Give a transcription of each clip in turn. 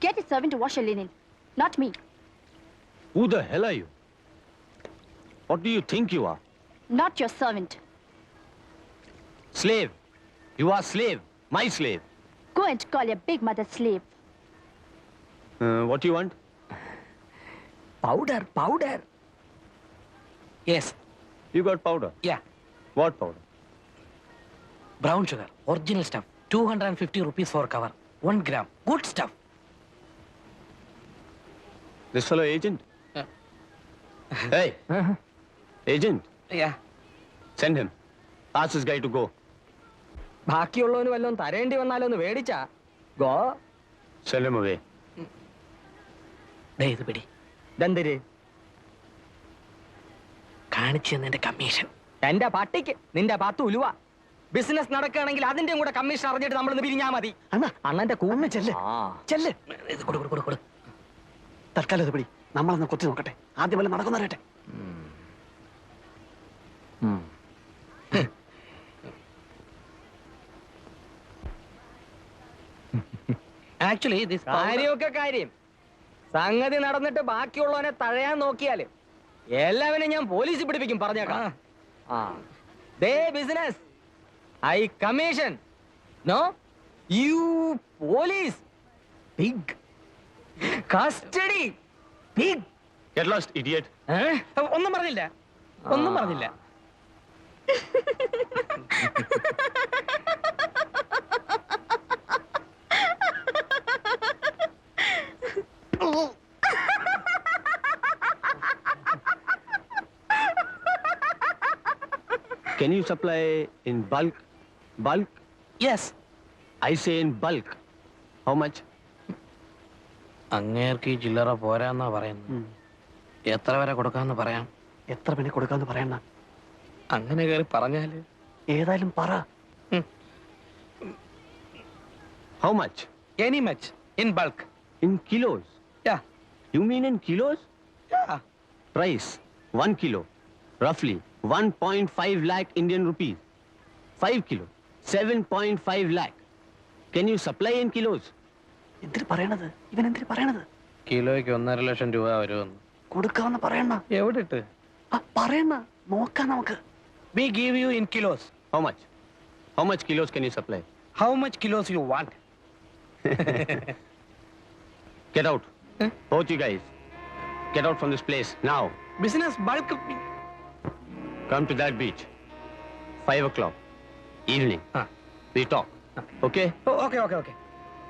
Get a servant to wash your linen, not me. Who the hell are you? What do you think you are? Not your servant. Slave. You are slave. My slave. Go and call your big mother slave. What do you want? Powder. Yes. You got powder. Yeah. What powder? Brown sugar. Original stuff. 250 rupees for cover. 1 gram. Good stuff. This fellow agent? Hey. Agent. Yeah. Send him. Ask this guy to go. ബാക്കിയുള്ളവന് വല്ലതും തരേണ്ടി വന്നാലോ ഒന്ന് മേടിച്ചാ go. Send him away. ഇത് പിടി. ദന്തര് കാണിച്ചു തന്നതിന്റെ commission. എന്റെ പട്ടിക്ക് നിന്റെ 10 ഉലുവ. ബിസിനസ് നടക്കുകയാണെങ്കിൽ അതിന്റെയും കൂടെ കമ്മീഷൻ അറിഞ്ഞിട്ട് നമ്മളൊന്ന് പിരിഞ്ഞാ മതി. അണ്ണന്റെ കൂന്ന് ചെല്ല്. ഇത് കൊടു. തൽക്കാലം ഇത് പിടി. നമ്മളൊന്ന് കൊത്തി നോക്കട്ടെ. ആദ്യം വല്ല നടക്കുന്നറിയട്ടെ. ആക്ച്വലി കാര്യമൊക്കെ കാര്യം. സംഗതി നടന്നിട്ട് ബാക്കിയുള്ളവനെ തഴയാൻ നോക്കിയാല് എല്ലാവരും ഞാൻ പോലീസിൽ പിടിപ്പിക്കും. പറഞ്ഞേക്കാം. ദേ ബിസിനസ് ഐ commission. No you police pig custody pig. Get lost, idiot. ഒന്നും പറഞ്ഞില്ല. Can you supply in bulk? Bulk? Yes. I say in bulk. How much? അങ്ങേർക്ക് ഈ ചില്ലറ പോരാന്നാ പറയുന്നത്. എത്ര വരെ കൊടുക്കാന്ന് പറയാം. എത്ര പിന്നെ കൊടുക്കാന്ന് പറയണ? അങ്ങനെ കയറി പറഞ്ഞാല് ഏതായാലും പറ. How much? Any much in bulk. In kilos. Yeah. You mean in kilos? Yeah. Price 1 kilo. Roughly 1.5 lakh Indian rupees. 5 kilo. 7.5 lakh. Can you supply in kilos? എന്തിനു പറയണത്? ഇവൻ എന്തിനു പറയണത്? കിലോയ്ക്ക് 1.5 ലക്ഷം രൂപ വരുമെന്ന്. കൊടുക്കാന്ന് പറയണ. എവിടെ ഇട്ട് പറയണ നോക്കാം നമുക്ക്. We give you in kilos. How much? How much kilos can you supply? How much kilos you want? Get out. Both you guys. Get out from this place now. Business bulk. Come to that beach. 5 o'clock. Evening. We talk. Okay? Okay.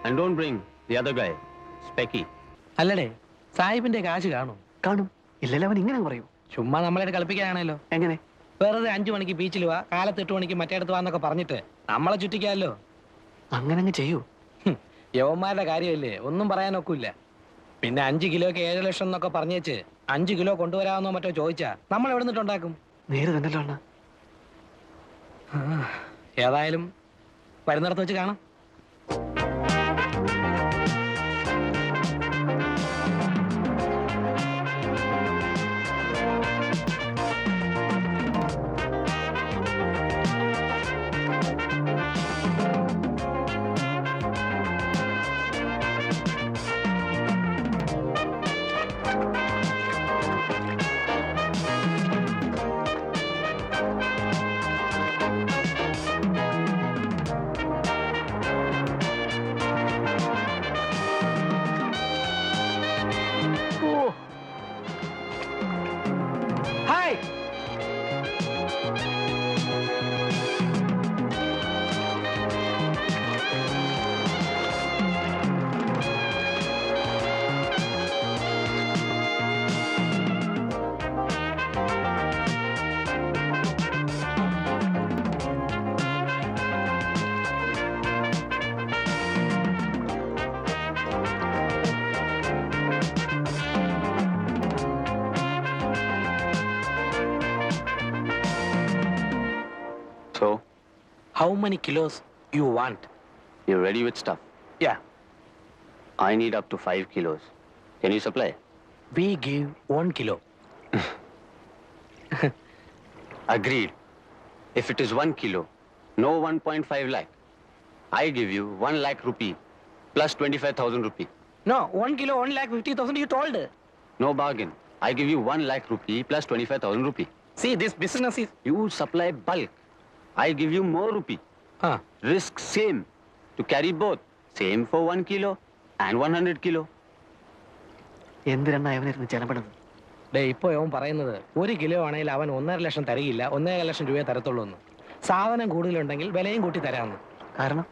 And don't bring the other guy. Specky. അല്ലടേ, സാഹിബിന്റെ കാശ് കാണും. കാണും. ഇല്ലല്ലോ അവൻ ഇങ്ങനെ പറയൂ. ചുമ്മാ നമ്മളെ കളിപ്പിക്കാനാണല്ലോ. എങ്ങനെ? വെറുതെ 5 മണിക്ക് ബീച്ചിൽ വാ, കാലത്ത് 8 മണിക്ക് മറ്റേടത്ത് വാന്നൊക്കെ പറഞ്ഞിട്ട് നമ്മളെ ചുറ്റിക്കാമല്ലോ. അങ്ങനെ അങ്ങ് ചെയ്യൂ. യവന്മാരുടെ കാര്യമല്ലേ, ഒന്നും പറയാനൊക്കില്ല. പിന്നെ 5 കിലോക്ക് 7 ലക്ഷം എന്നൊക്കെ പറഞ്ഞേച്ച് 5 കിലോ കൊണ്ടുവരാമെന്നോ മറ്റോ ചോദിച്ചാ നമ്മൾ എവിടെ നിന്നിട്ടുണ്ടാക്കും? നേരെ തന്നല്ലോ അണ്ണ. ഏതായാലും വരുന്നിടത്ത് വെച്ച് കാണാം. So, How many kilos you want? you're ready with stuff? Yeah. I need up to 5 kilos. Can you supply? We give 1 kilo. Agreed. If it is 1 kilo, no 1.5 lakh. I give you 1 lakh rupee plus 25,000 rupee. No, 1 kilo, 1,50,000 you told. No bargain. I give you 1 lakh rupee plus 25,000 rupee. See, this business is... You supply bulk. I give you more rupee. Ah, Risk same. To carry both. Same for 1 kilo and 100 kilo. എന്തിനാ അവനിരുന്ന് ചെലപ്പെടുന്നത്? Day ഇപ്പോൾ അവൻ പറയുന്നത് 1 kilo ആണെങ്കിൽ അവൻ 1.5 ലക്ഷം തരികയില്ല, 1.5 ലക്ഷം രൂപയെ തരത്തുള്ളൂ എന്ന്. സാധനം കൂടുതലുണ്ടെങ്കിൽ വിലയും കൂട്ടി തരാമെന്ന്. കാരണം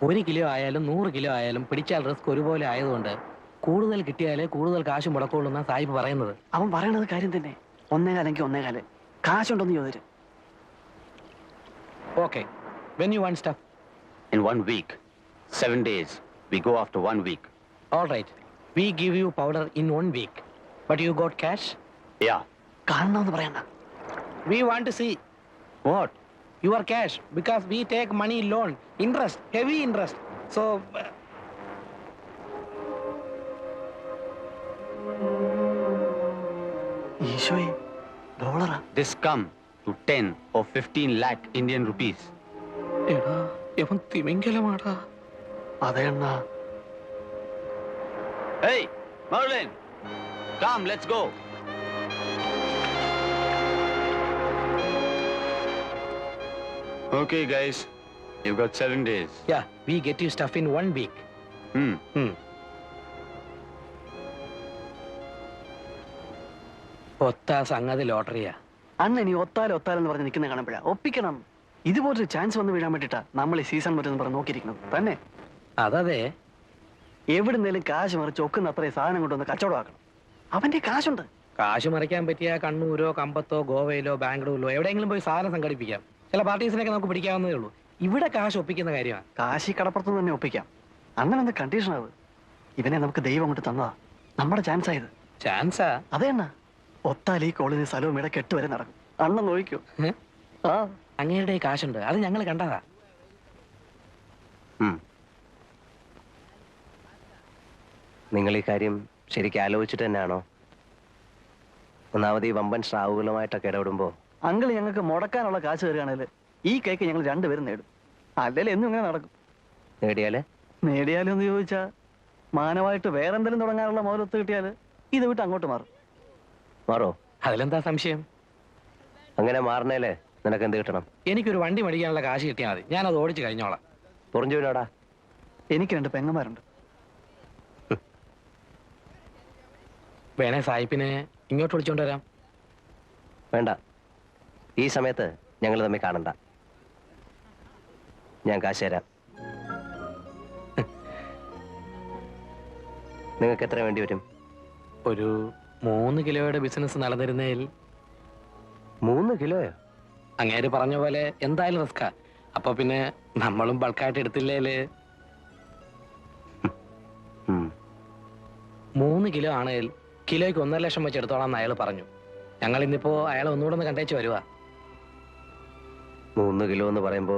1 കിലോ ആയാലും 100 കിലോ ആയാലും പിടിച്ചാൽ റിസ്ക് ഒരുപോലെ ആയതുകൊണ്ട് കൂടുതൽ കിട്ടിയാലേ കൂടുതൽ കാശ് മുടക്കുള്ളൂ എന്നാണ് സാഹിബ് പറയുന്നത്. അവൻ പറയണത് കാര്യം തന്നെ. 1.25 1.25 കാശുണ്ടോന്ന് ചോദിച്ചു. Okay, when you want stuff? In 1 week. 7 days. We go after 1 week. All right, we give you powder in 1 week. But you got cash? Yeah. കാണണമെന്ന് പറയണ്ട. We want to see What? your cash because we take money loan, interest, heavy interest. So, ഈശോയെ, ഡോളറാ? This come to 10 or 15 lakh Indian rupees. എടാ ഇവൻ തിമിംഗലമാടാ. അതെ അണ്ണാ. Hey, Merlin! Come, let's go. Okay, guys. You've got 7 days. Yeah, we get you stuff in 1 week. ഒത്ത സംഗതി ലോട്ടറിയാ. അണ്ണ ഇനി ഒത്താലെന്ന് പറഞ്ഞ് നിൽക്കുന്ന കാണുമ്പോഴാ ഒപ്പിക്കണം. ഇതുപോലൊരു ചാൻസ് വന്ന് വീഴാൻ വേണ്ടിട്ടാ നമ്മൾ ഈ സീസൺ പറ്റുന്ന പറഞ്ഞ് നോക്കിയിരിക്കുന്നത് തന്നെ. അതതെ, എവിടുന്നേലും കാശ് മറിച്ച് ഒക്കുന്ന അത്രയും സാധനം കൊണ്ടുവന്ന് കച്ചവടമാക്കണം. അവന്റെ കാശുണ്ട്. കാശ് മറിക്കാൻ പറ്റിയ കണ്ണൂരോ കമ്പത്തോ ഗോവയിലോ ബാംഗ്ലൂരിലോ എവിടെയെങ്കിലും പോയി സാധനം സംഘടിപ്പിക്കാം. ചില പാർട്ടീസിനൊക്കെ നമുക്ക് പിടിക്കാവുന്നതേ ഉള്ളൂ. ഇവിടെ കാശ് ഒപ്പിക്കുന്ന കാര്യമാണ്. കാശി കടപ്പുറത്ത് തന്നെ ഒപ്പിക്കാം. അങ്ങനെ എന്ത് കണ്ടീഷൻ അത്? ഇവനെ നമുക്ക് ദൈവം കൊണ്ട് തന്നതാ. നമ്മുടെ ചാൻസ് ആയത്. ചാൻസാ? അതെ അണ്ണ. ഒത്താൽ ഈ കോളിന് സ്ഥലവും ഇവിടെ കെട്ടുവരെ നടക്കും. അണ്ണൻ നോക്കൂ. ആ അങ്ങയുടെ കാശുണ്ട്, അത് ഞങ്ങൾ കണ്ടതാ. നിങ്ങൾ ഈ കാര്യം ശരിക്കും ആലോചിച്ചിട്ട് തന്നെയാണോ? ഒന്നാമത് ഈ വമ്പൻ സ്രാവുകളുമായിട്ടൊക്കെ ഇടപെടുമ്പോ അങ്കിൾ ഞങ്ങൾക്ക് മുടക്കാനുള്ള കാശ് തരികയാണെങ്കിൽ ഈ കേക്ക് ഞങ്ങൾ രണ്ടുപേരും നേടും. അല്ലെങ്കിൽ എന്നും ഇങ്ങനെ നടക്കും. നേടിയാലും എന്ന് ചോദിച്ചാ മാനമായിട്ട് വേറെന്തെങ്കിലും തുടങ്ങാനുള്ള മോലൊത്ത് കിട്ടിയാൽ ഇത് വിട്ട് അങ്ങോട്ട് മാറോ? അതിലെന്താ സംശയം? അങ്ങനെ മാറണേലേ നിനക്ക് എന്ത് കിട്ടണം? എനിക്കൊരു വണ്ടി മേടിക്കാനുള്ള കാശ് കിട്ടിയാൽ മതി, ഞാനത് ഓടിച്ച് കഴിഞ്ഞോളാം. പൊറിഞ്ചുവിനോടാ? എനിക്ക് 2 പെങ്ങന്മാരുണ്ട്. വേണേ സായിപ്പിനെ ഇങ്ങോട്ട് വിളിച്ചോണ്ട് വരാം. വേണ്ട, ഈ സമയത്ത് ഞങ്ങൾ തമ്മിൽ കാണണ്ട. ഞാൻ കാശ് തരാം. നിങ്ങൾക്ക് എത്ര വേണ്ടി വരും? ഒരു 3 കിലോയുടെ ബിസിനസ് നടന്നിരുന്നതിൽ. 3 കിലോയോ? അങ്ങേര് പറഞ്ഞ പോലെ എന്തായാലും റിസ്കാ. അപ്പൊ പിന്നെ നമ്മളും ബൾക്കായിട്ട് എടുത്തില്ലേല്. 3 കിലോ ആണെങ്കിൽ കിലോയ്ക്ക് 1.5 ലക്ഷം വെച്ച് എടുത്തോളാം അയാൾ പറഞ്ഞു. ഞങ്ങൾ ഇന്നിപ്പോ അയാളെ ഒന്നുകൂടെ ഒന്ന് കണ്ടേച്ച് വരുവാ. 3 കിലോ എന്ന് പറയുമ്പോ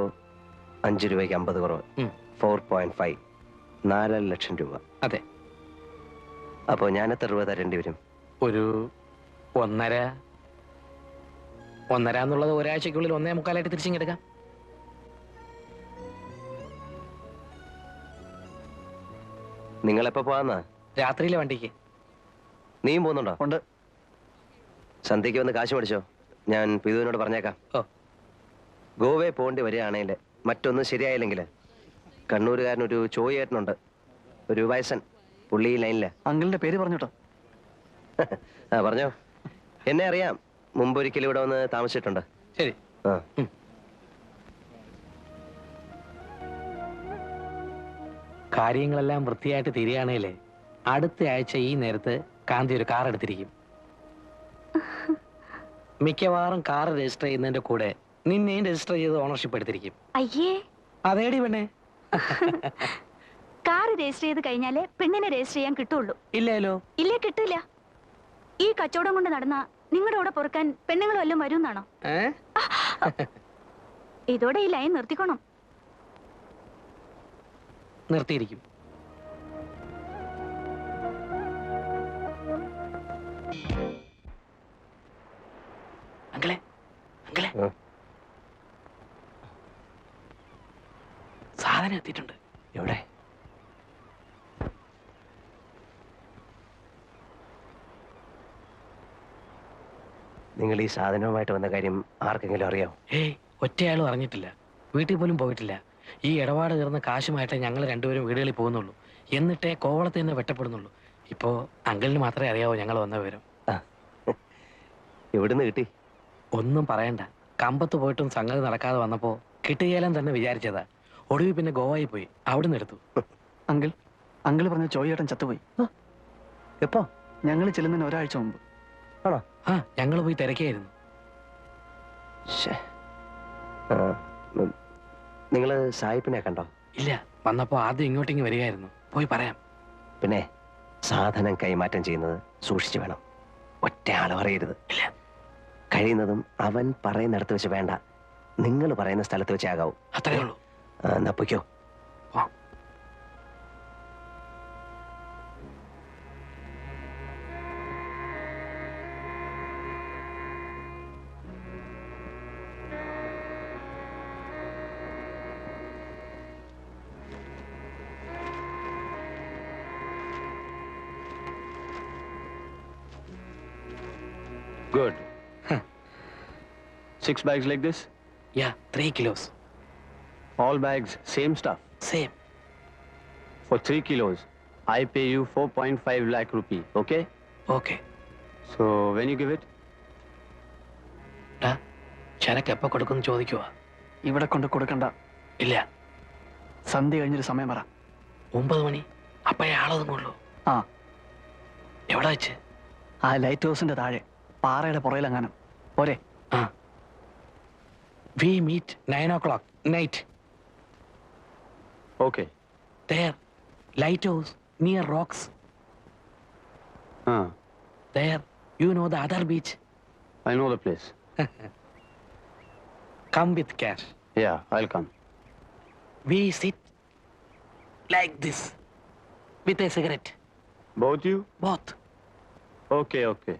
5 രൂപയ്ക്ക് 50 കുറവ്. 4.5 4 ലക്ഷം രൂപ. അതെ. അപ്പോ ഞാൻ എത്ര രൂപ തരേണ്ടി വരും? ഒരു 1.5 എന്നുള്ളത് ഒരാഴ്ചക്കുള്ളിൽ 1.25 തിരിച്ചിങ്ങെടുക്കാം. നിങ്ങളെപ്പോ പോവാന്നാ? രാത്രിയിലെ വണ്ടിക്ക്. നീയും പോകുന്നുണ്ടോ? ഉണ്ട്. സന്ധ്യയ്ക്ക് വന്ന് കാശ് മേടിച്ചോ, ഞാൻ പിതുവിനോട് പറഞ്ഞേക്കാം. ഓ, ഗോവയെ പോകേണ്ടി വരികയാണെങ്കിൽ മറ്റൊന്നും ശരിയായില്ലെങ്കിൽ കണ്ണൂരുകാരനൊരു ചോയേട്ടനുണ്ട്, ഒരു വയസ്സൻ, പുള്ളി ലൈനില്ല. അങ്കിളിന്റെ പേര് പറഞ്ഞോട്ടോ. ആ പറഞ്ഞോ. എന്നെ അറിയാം, മുമ്പൊരിക്കലും ഇവിടെ വന്ന് താമസിച്ചിട്ടുണ്ട്. ശരി. ആ കാര്യങ്ങളെല്ലാം വൃത്തിയായിട്ട് തീരുകയാണേലേ അടുത്ത ആഴ്ച ഈ നേരത്ത് കാന്തി ഒരു കാർ എടുത്തിരിക്കും. മിക്കവാറും കാർ രജിസ്റ്റർ ചെയ്യുന്നതിന്റെ കൂടെ നിന്നെയും രജിസ്റ്റർ ചെയ്ത് ഓണർഷിപ്പ് എടുത്തിരിക്കും. അയ്യേ, അതേടി പെണ്ണേ. കാർ രജിസ്റ്റർ ചെയ്ത് കഴിഞ്ഞാലേ പെണ്ണിനെ രജിസ്റ്റർ ചെയ്യാൻ കിട്ടുള്ളൂ. ഇല്ലല്ലോ. ഇല്ലേ, കിട്ടില്ല. ഈ കച്ചവടം കൊണ്ട് നടന്ന നിങ്ങളുടെ കൂടെ പൊറുക്കാൻ പെണ്ണുങ്ങൾ വല്ലതും വരുമെന്നാണോ? ഇതോടെ ഈ ലൈൻ നിർത്തിക്കോണം. നിർത്തിയിരിക്കും. അങ്കിളെ, അങ്കിളെ, സാധനം എത്തിയിട്ടുണ്ട്. എവിടെ? നിങ്ങൾ ഈ സാധനവുമായിട്ട് വന്ന കാര്യം ആർക്കെങ്കിലും അറിയാമോ? ഏയ് ഒറ്റയാളും അറിഞ്ഞിട്ടില്ല. വീട്ടിൽ പോലും പോയിട്ടില്ല. ഈ ഇടപാട് തീർന്ന കാശുമായിട്ടേ ഞങ്ങൾ രണ്ടുപേരും വീടുകളിൽ പോകുന്നുള്ളൂ. എന്നിട്ടേ കോവളത്ത് തന്നെ വെട്ടപ്പെടുന്നുള്ളൂ. ഇപ്പോ അങ്കിളിന് മാത്രമേ അറിയാവൂ ഞങ്ങൾ വന്ന വിവരം. എവിടുന്ന് കിട്ടി? ഒന്നും പറയണ്ട. കമ്പത്ത് പോയിട്ടും സംഗതി നടക്കാതെ വന്നപ്പോ കിട്ടുകയില്ലെൻ തന്നെ വിചാരിച്ചതാ. ഒടുവിൽ പിന്നെ ഗോവയിൽ പോയി അവിടുന്ന് എടുത്തു. അങ്കിൾ പറഞ്ഞ ചോയ്യേട്ടൻ ചത്തുപോയി. എപ്പോ? ഞങ്ങൾ ചെല്ലുന്നതിന് ഒരാഴ്ച മുമ്പ്. ആണോ? ആ ഞങ്ങൾ പോയി തിരക്കായിരുന്നു. നിങ്ങള് സായിപ്പിനെ കണ്ടോ? ഇല്ല, വന്നപ്പോ ആദ്യം ഇങ്ങോട്ടേക്ക് വരികയായിരുന്നു. പോയി പറയാം. പിന്നെ സാധനം കൈമാറ്റം ചെയ്യുന്നത് സൂക്ഷിച്ചു വേണം. ഒറ്റ ആള് അറിയരുത്. ഇല്ല. കഴിയുന്നതും അവൻ പറയുന്നിടത്ത് വെച്ച് വേണ്ട, നിങ്ങൾ പറയുന്ന സ്ഥലത്ത് വെച്ച് ആകാവൂ. അത്രേ ഉള്ളൂ. എന്നാ പൊയ്ക്കോ. Good. 6 bags like this? Yeah 3 kilos. All bags, same stuff. Same. For 3 kilos, I pay you 4.5 lakh rupee, okay? Okay. So, when you give it? ചരക്ക് എപ്പോ കൊടുക്കുമെന്ന് ചോദിക്കുവാ. ഇവിടെ കൊണ്ട് കൊടുക്കണ്ട. ഇല്ല, സന്ധ്യ കഴിഞ്ഞൊരു സമയം പറ. 9 മണി. അപ്പോഴേ ആളൊതുങ്ങുള്ളൂ. ആ, എവിടെ വെച്ച്? ആ ലൈറ്റ് ഹൗസിന്റെ താഴെ പാറയുടെ പുറയിലെങ്ങാനും. പോരെ? ആ. We meet 9 o'clock night. Okay. There, lighthouse near rocks. There, you know the other beach. I know the place. Come with cash. Yeah, I'll come. We sit like this with a cigarette. Both you? Both. Okay, okay.